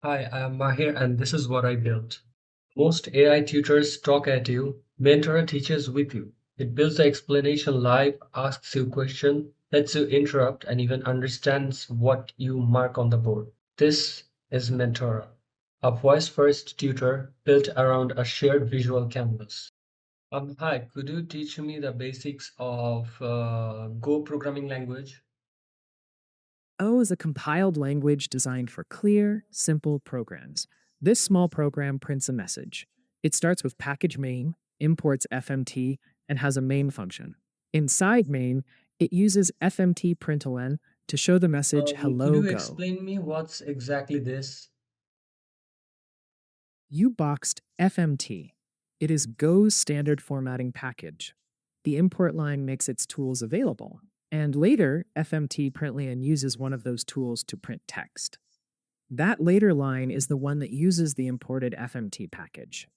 Hi, I am Mahir and this is what I built. Most AI tutors talk at you, Mentora teaches with you. It builds the explanation live, asks you questions, lets you interrupt, and even understands what you mark on the board. This is Mentora, a voice-first tutor built around a shared visual canvas. Hi, could you teach me the basics of Go programming language? O is a compiled language designed for clear, simple programs. This small program prints a message. It starts with package main, imports FMT, and has a main function. Inside main, it uses FMT println to show the message Could hello you go. explain me what's exactly this? You boxed FMT. It is Go's standard formatting package. The import line makes its tools available, and later FMT println uses one of those tools to print text. That later line is the one that uses the imported FMT package.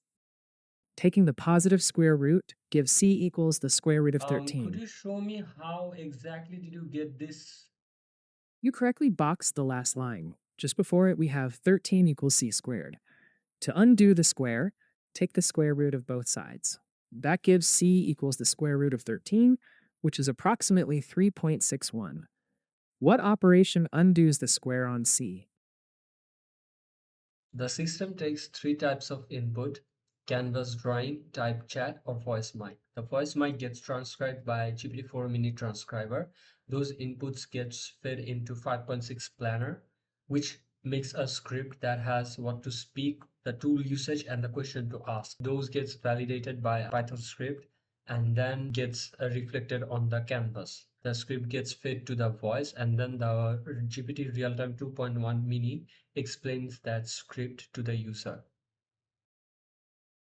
Taking the positive square root gives c equals the square root of Could 13. you show me how exactly did you get this? You correctly boxed the last line. Just before it, we have 13 equals c squared. To undo the square, take the square root of both sides. That gives c equals the square root of 13, which is approximately 3.61. What operation undoes the square on c? The system takes three types of input: canvas drawing, type chat, or voice mic. The voice mic gets transcribed by GPT-4 mini transcriber. Those inputs gets fed into 5.6 planner, which makes a script that has what to speak, the tool usage, and the question to ask. Those gets validated by a Python script and then gets reflected on the canvas. The script gets fed to the voice, and then the GPT Realtime 2.1 mini explains that script to the user.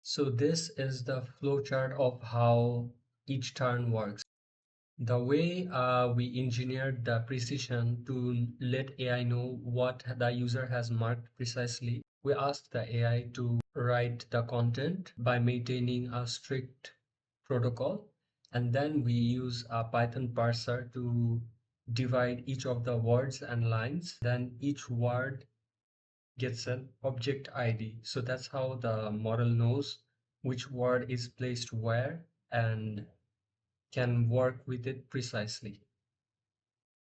So this is the flowchart of how each turn works. The way we engineered the precision to let AI know what the user has marked precisely, we asked the AI to write the content by maintaining a strict protocol, and then we use a Python parser to divide each of the words and lines. Then each word gets an object ID. So that's how the model knows which word is placed where and can work with it precisely.